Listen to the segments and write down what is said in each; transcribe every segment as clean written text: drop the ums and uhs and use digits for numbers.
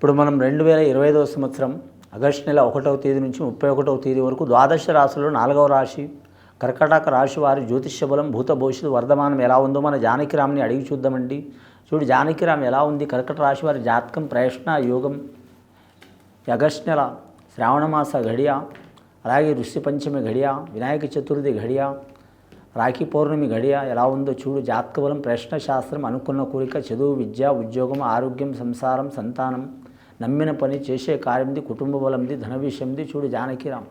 ఇప్పుడు మనం 2025వ సంవత్సరం ఆగస్టు నెల 1వ తేదీ నుంచి 31వ తేదీ వరకు ద్వాదశ రాశుల్లో 4వ రాశి కర్కాటక రాశి వారి జ్యోతిష్య బలం భూత భవిష్యత్తు వర్ధమానం ఎలా ఉందో మన జానకిరామ్ని అడిగి చూద్దామండి. చూడు జానకిరామ్ ఎలా ఉంది? కర్కట రాశి వారి జాతకం ప్రయత్న యోగం ఆగస్టు నెల శ్రావణమాస ఘడియ, అలాగే ఋషి పంచమి ఘడియ, వినాయక చతుర్థి ఘడియ, రాఖీ పౌర్ణమి ఘడియ ఎలా ఉందో చూడు. జాతక బలం ప్రశ్న శాస్త్రం అనుకున్న కోరిక చదువు విద్య ఉద్యోగం ఆరోగ్యం సంసారం సంతానం నమ్మిన పని చేసే కార్యంది కుటుంబ బలంది ధన విషయంది చూడు జానకిరామ్.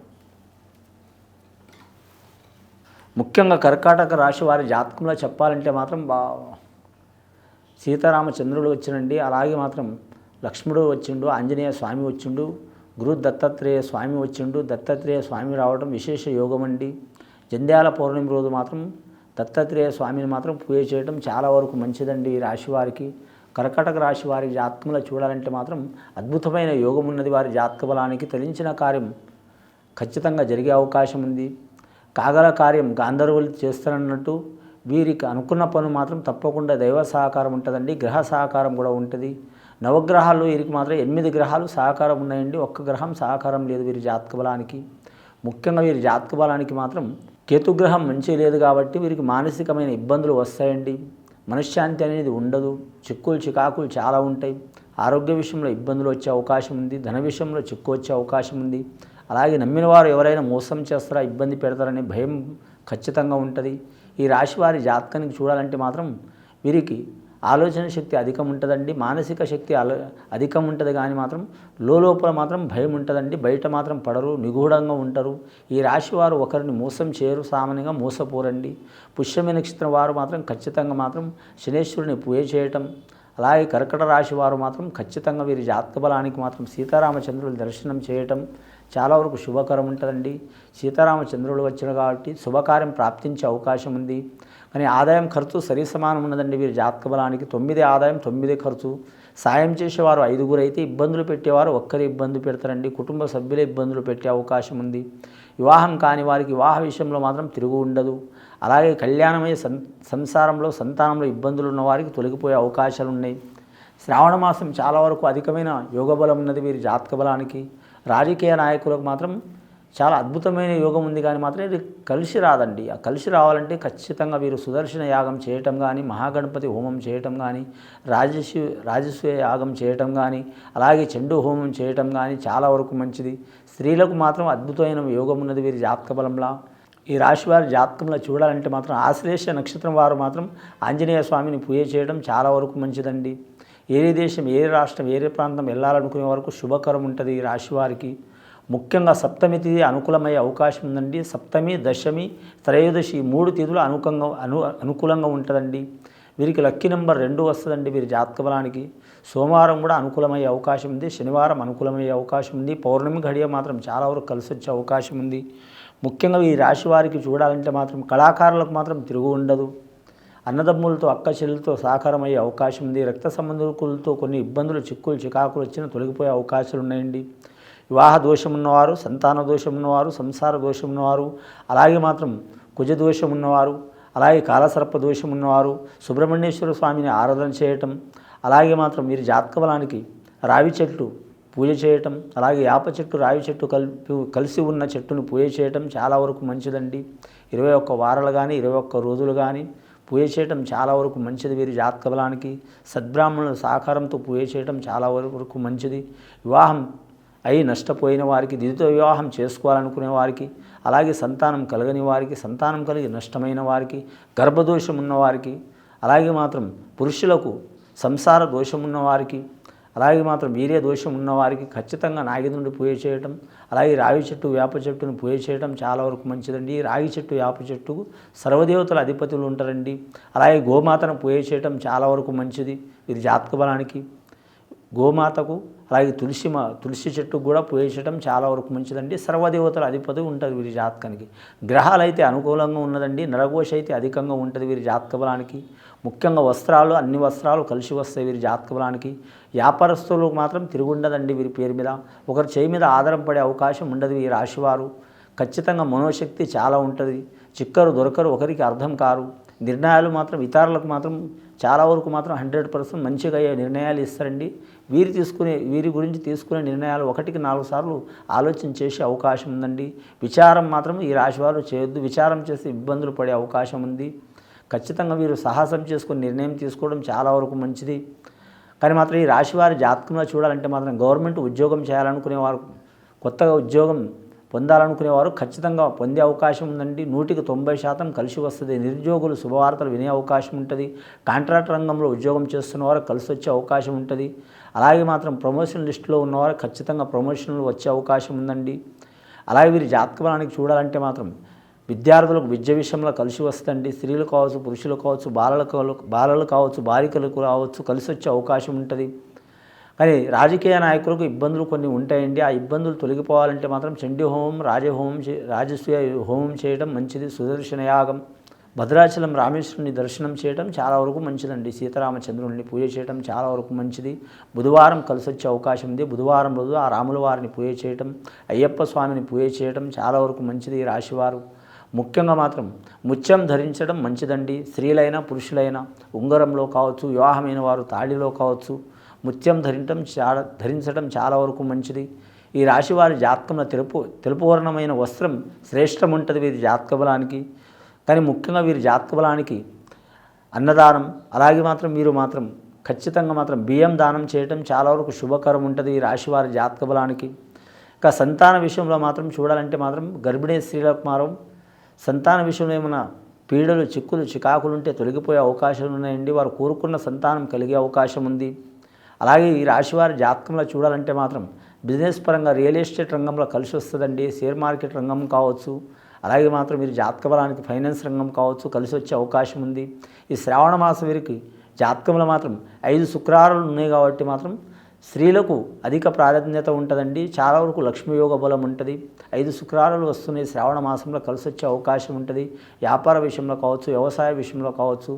ముఖ్యంగా కర్కాటక రాశి వారి జాతకంలో చెప్పాలంటే మాత్రం సీతారామచంద్రుడు వచ్చినండి, అలాగే మాత్రం లక్ష్మణుడు వచ్చిండు, ఆంజనేయ స్వామి వచ్చిండు, గురు దత్తాత్రేయ స్వామి వచ్చిండు. దత్తాత్రేయ స్వామి రావడం విశేష యోగం అండి. జంధ్యాల పౌర్ణమి రోజు మాత్రం దత్తాత్రేయ స్వామిని మాత్రం పూజ చేయడం చాలా వరకు మంచిదండి. ఈ రాశి వారికి కర్కాటక రాశి వారి జాతకంలో చూడాలంటే మాత్రం అద్భుతమైన యోగం ఉన్నది. వారి జాతక బలానికి తలించిన కార్యం ఖచ్చితంగా జరిగే అవకాశం ఉంది. కాగల కార్యం గాంధర్వులు చేస్తారన్నట్టు వీరికి అనుకున్న పని మాత్రం తప్పకుండా దైవ సహకారం ఉంటుందండి. గ్రహ సహకారం కూడా ఉంటుంది. నవగ్రహాలు వీరికి మాత్రం 8 గ్రహాలు సహకారం ఉన్నాయండి, ఒక్క గ్రహం సహకారం లేదు వీరి జాతక బలానికి. ముఖ్యంగా వీరి జాతక బలానికి మాత్రం కేతుగ్రహం మంచి లేదు కాబట్టి వీరికి మానసికమైన ఇబ్బందులు వస్తాయండి. మనశ్శాంతి అనేది ఉండదు, చిక్కులు చికాకులు చాలా ఉంటాయి. ఆరోగ్య విషయంలో ఇబ్బందులు వచ్చే అవకాశం ఉంది, ధన విషయంలో చిక్కు వచ్చే అవకాశం ఉంది. అలాగే నమ్మిన వారు ఎవరైనా మోసం చేస్తారా, ఇబ్బంది పెడతారనే భయం ఖచ్చితంగా ఉంటుంది. ఈ రాశి వారి జాతకానికి చూడాలంటే మాత్రం వీరికి ఆలోచన శక్తి అధికం ఉంటుందండి, మానసిక శక్తి అధికం ఉంటుంది, కానీ మాత్రం లోపల మాత్రం భయం ఉంటుందండి. బయట మాత్రం పడరు, నిగూఢంగా ఉంటారు. ఈ రాశి వారు ఒకరిని మోసం చేయరు, సామాన్యంగా మోసపోరండి. పుష్యమి నక్షత్రం వారు మాత్రం ఖచ్చితంగా మాత్రం శనేశ్వరుని పూజ చేయటం, అలాగే కర్కట రాశి వారు మాత్రం ఖచ్చితంగా వీరి జాతక బలానికి మాత్రం సీతారామచంద్రుల దర్శనం చేయటం చాలా వరకు శుభకరం ఉంటుందండి. సీతారామచంద్రులు వచ్చిన కాబట్టి శుభకార్యం ప్రాప్తించే అవకాశం ఉంది. కానీ ఆదాయం ఖర్చు సరి సమానం ఉన్నదండి వీరి జాతక బలానికి. 9 ఆదాయం 9 ఖర్చు. సాయం చేసేవారు 5గురు అయితే ఇబ్బందులు పెట్టేవారు ఒక్కరి ఇబ్బంది పెడతారండి. కుటుంబ సభ్యులే ఇబ్బందులు పెట్టే అవకాశం ఉంది. వివాహం కాని వారికి వివాహ విషయంలో మాత్రం తిరుగు ఉండదు. అలాగే కళ్యాణమయ్యే సంసారంలో సంతానంలో ఇబ్బందులు ఉన్న వారికి తొలగిపోయే అవకాశాలు ఉన్నాయి. శ్రావణ మాసం చాలా వరకు అధికమైన యోగబలం ఉన్నది వీరి జాతక బలానికి. రాజకీయ నాయకులకు మాత్రం చాలా అద్భుతమైన యోగం ఉంది, కానీ మాత్రం ఇది కలిసి రాదండి. ఆ కలిసి రావాలంటే ఖచ్చితంగా వీరు సుదర్శన యాగం చేయటం కానీ, మహాగణపతి హోమం చేయటం కానీ, రాజస్వ యాగం చేయటం కానీ, అలాగే చండూ హోమం చేయటం కానీ చాలా వరకు మంచిది. స్త్రీలకు మాత్రం అద్భుతమైన యోగం ఉన్నది వీరి జాతక బలంలా. ఈ రాశి వారి జాతకంలో చూడాలంటే మాత్రం ఆశ్లేష నక్షత్రం వారు మాత్రం ఆంజనేయ స్వామిని పూజ చేయడం చాలా వరకు మంచిదండి. ఏ దేశం, ఏ రాష్ట్రం, ఏ ప్రాంతం వెళ్ళాలనుకునే వరకు శుభకరం ఉంటుంది ఈ రాశి వారికి. ముఖ్యంగా సప్తమి తిథి అనుకూలమయ్యే అవకాశం ఉందండి. సప్తమి, దశమి, త్రయోదశి 3 తిథులు అనుకూలంగా ఉంటుందండి. వీరికి లక్కీ నెంబర్ 2 వస్తుందండి వీరి జాతక బలానికి. సోమవారం కూడా అనుకూలమయ్యే అవకాశం ఉంది, శనివారం అనుకూలమయ్యే అవకాశం ఉంది. పౌర్ణమి ఘడియ మాత్రం చాలా వరకు కలిసి వచ్చే అవకాశం ఉంది. ముఖ్యంగా ఈ రాశి వారికి చూడాలంటే మాత్రం కళాకారులకు మాత్రం తిరుగు ఉండదు. అన్నదమ్ములతో అక్క చెల్లెలతో సహకారం అయ్యే అవకాశం ఉంది. రక్త సంబంధికులతో కొన్ని ఇబ్బందులు చిక్కులు చికాకులు వచ్చినా తొలగిపోయే అవకాశాలు ఉన్నాయండి. వివాహ దోషం ఉన్నవారు, సంతాన దోషం ఉన్నవారు, సంసార దోషం ఉన్నవారు, అలాగే మాత్రం కుజ దోషం ఉన్నవారు, అలాగే కాలసర్ప దోషం ఉన్నవారు సుబ్రహ్మణ్యేశ్వర స్వామిని ఆరాధన చేయటం, అలాగే మాత్రం వీరి జాతక బలానికి రావి చెట్టు పూజ చేయటం, అలాగే యాప చెట్టు రావి చెట్టు కలిసి ఉన్న చెట్టును పూజ చేయటం చాలా వరకు మంచిదండి. 21 వారాలు కానీ 21 రోజులు కానీ పూజ చేయటం చాలా వరకు మంచిది వీరి జాతక బలానికి. సద్బ్రాహ్మణుల సహకారంతో పూజ చేయటం చాలా వరకు మంచిది. వివాహం అయి నష్టపోయిన వారికి, ద్వితీయ వివాహం చేసుకోవాలనుకునే వారికి, అలాగే సంతానం కలగని వారికి, సంతానం కలిగి నష్టమైన వారికి, గర్భదోషం ఉన్నవారికి, అలాగే మాత్రం పురుషులకు సంసార దోషం ఉన్నవారికి, అలాగే మాత్రం వీర్య దోషం ఉన్నవారికి ఖచ్చితంగా నాగిదుండి పూజ చేయటం, అలాగే రావి చెట్టు వేప చెట్టును పూజ చేయటం చాలా వరకు మంచిదండి. రాగి చెట్టు వేప చెట్టుకు సర్వదేవతల అధిపతులు ఉంటారండి. అలాగే గోమాతను పూజ చేయటం చాలా వరకు మంచిది వీరి జాతక బలానికి. గోమాతకు అలాగే తులసి చెట్టుకు కూడా పూజ చేయడం చాలా వరకు మంచిదండి. సర్వదేవతల అధిపతి ఉంటుంది వీరి జాతకానికి. గ్రహాలు అయితే అనుకూలంగా ఉన్నదండి. నరఘోష అయితే అధికంగా ఉంటుంది వీరి జాతక బలానికి. ముఖ్యంగా వస్త్రాలు, అన్ని వస్త్రాలు కలిసి వస్తాయి వీరి జాతక బలానికి. వ్యాపారస్తులకు మాత్రం తిరుగుండదండి వీరి పేరు మీద. ఒకరి చేయి మీద ఆధారపడే అవకాశం ఉండదు ఈ రాశివారు. ఖచ్చితంగా మనోశక్తి చాలా ఉంటుంది. చిక్కరు దొరకరు, ఒకరికి అర్థం కారు. నిర్ణయాలు మాత్రం ఇతరులకు మాత్రం చాలా వరకు మాత్రం 100% మంచిగా అయ్యే నిర్ణయాలు ఇస్తారండి. వీరి గురించి తీసుకునే నిర్ణయాలు 1కి 4 సార్లు ఆలోచన చేసే అవకాశం ఉందండి. విచారం మాత్రం ఈ రాశివారు చేయొద్దు. విచారం చేసి ఇబ్బందులు పడే అవకాశం ఉంది. ఖచ్చితంగా వీరు సాహసం చేసుకుని నిర్ణయం తీసుకోవడం చాలా వరకు మంచిది. కానీ మాత్రం ఈ రాశివారి జాతకంలో చూడాలంటే మాత్రం గవర్నమెంట్ ఉద్యోగం చేయాలనుకునేవారు, కొత్తగా ఉద్యోగం పొందాలనుకునేవారు ఖచ్చితంగా పొందే అవకాశం ఉందండి. 100% కలిసి వస్తుంది. నిరుద్యోగులు శుభవార్తలు వినే అవకాశం ఉంటుంది. కాంట్రాక్ట్ రంగంలో ఉద్యోగం చేస్తున్నవారు కలిసి వచ్చే అవకాశం ఉంటుంది. అలాగే మాత్రం ప్రమోషన్ లిస్టులో ఉన్నవారు ఖచ్చితంగా ప్రమోషన్లు వచ్చే అవకాశం ఉందండి. అలాగే వీరి జాతక బలానికి చూడాలంటే మాత్రం విద్యార్థులకు విద్య విషయంలో కలిసి వస్తుంది. స్త్రీలు కావచ్చు, పురుషులు కావచ్చు, బాలలు కావచ్చు, బాలికలకు కావచ్చు, కలిసి వచ్చే అవకాశం ఉంటుంది. కానీ రాజకీయ నాయకులకు ఇబ్బందులు కొన్ని ఉంటాయండి. ఆ ఇబ్బందులు తొలగిపోవాలంటే మాత్రం చండీ హోమం, రాజసూయ హోమం చేయడం మంచిది. సుదర్శన యాగం, భద్రాచలం రామేశ్వరుని దర్శనం చేయడం చాలా వరకు మంచిదండి. సీతారామచంద్రుడిని పూజ చేయడం చాలా వరకు మంచిది. బుధవారం కలిసి వచ్చే అవకాశం ఉంది. బుధవారం రోజు ఆ రాముల వారిని పూజ చేయడం, అయ్యప్ప స్వామిని పూజ చేయడం చాలా వరకు మంచిది. ఈ రాశివారు ముఖ్యంగా మాత్రం ముత్యం ధరించడం మంచిదండి. స్త్రీలైనా పురుషులైనా ఉంగరంలో కావచ్చు, వివాహమైన వారు తాళిలో కావచ్చు, ముత్యం ధరించడం చాలా వరకు మంచిది. ఈ రాశి వారి జాతకంలో తెలుపు వర్ణమైన వస్త్రం శ్రేష్టం ఉంటుంది వీరి జాతక బలానికి. కానీ ముఖ్యంగా వీరి జాతక బలానికి అన్నదానం, అలాగే మాత్రం మీరు మాత్రం ఖచ్చితంగా మాత్రం బియ్యం దానం చేయడం చాలా వరకు శుభకరం ఉంటుంది ఈ రాశి వారి జాతక బలానికి. ఇంకా సంతాన విషయంలో మాత్రం చూడాలంటే మాత్రం గర్భిణీ స్త్రీలకు మాత్రం సంతాన విషయంలో ఏమైనా పీడలు, చిక్కులు, చికాకులు ఉంటే తొలగిపోయే అవకాశాలు ఉన్నాయండి. వారు కోరుకున్న సంతానం కలిగే అవకాశం ఉంది. అలాగే ఈ రాశివారి జాతకంలో చూడాలంటే మాత్రం బిజినెస్ పరంగా రియల్ ఎస్టేట్ రంగంలో కలిసి వస్తుందండి. షేర్ మార్కెట్ రంగం కావచ్చు, అలాగే మాత్రం మీరు జాతక బలానికి ఫైనాన్స్ రంగం కావచ్చు, కలిసి వచ్చే అవకాశం ఉంది. ఈ శ్రావణ మాసం వీరికి జాతకంలో మాత్రం 5 శుక్రవారాలు ఉన్నాయి కాబట్టి మాత్రం స్త్రీలకు అధిక ప్రాధాన్యత ఉంటుందండి. చాలా వరకు లక్ష్మీ యోగ బలం ఉంటుంది. 5 శుక్రవారాలు వస్తున్నాయి శ్రావణ మాసంలో, కలిసి వచ్చే అవకాశం ఉంటుంది. వ్యాపార విషయంలో కావచ్చు, వ్యవసాయ విషయంలో కావచ్చు,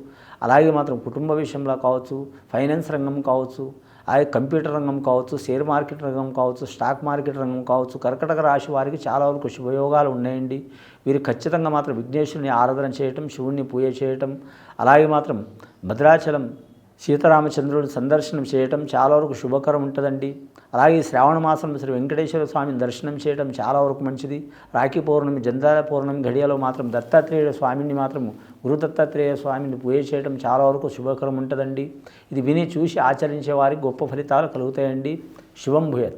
అలాగే మాత్రం కుటుంబ విషయంలో కావచ్చు, ఫైనాన్స్ రంగం కావచ్చు, అలాగే కంప్యూటర్ రంగం కావచ్చు, షేర్ మార్కెట్ రంగం కావచ్చు, స్టాక్ మార్కెట్ రంగం కావచ్చు, కర్కటక రాశి వారికి చాలా వరకు శుభయోగాలు ఉన్నాయండి. వీరు ఖచ్చితంగా మాత్రం విఘ్నేశ్వరుని ఆరాధన చేయటం, శివుణ్ణి పూజ చేయటం, అలాగే మాత్రం భద్రాచలం సీతారామచంద్రుని సందర్శనం చేయటం చాలా వరకు శుభకరం ఉంటుందండి. అలాగే శ్రావణ మాసం శ్రీ వెంకటేశ్వర స్వామిని దర్శనం చేయడం చాలా వరకు మంచిది. రాఖీ పౌర్ణమి, జంధ్యాల పౌర్ణమి ఘడియలో మాత్రం దత్తాత్రేయ స్వామిని మాత్రం గురు దత్తాత్రేయ స్వామిని పూజ చేయడం చాలా వరకు శుభకరం ఉంటుందండి. ఇది విని చూసి ఆచరించే వారికి గొప్ప ఫలితాలు కలుగుతాయండి. శుభం భూయాత్.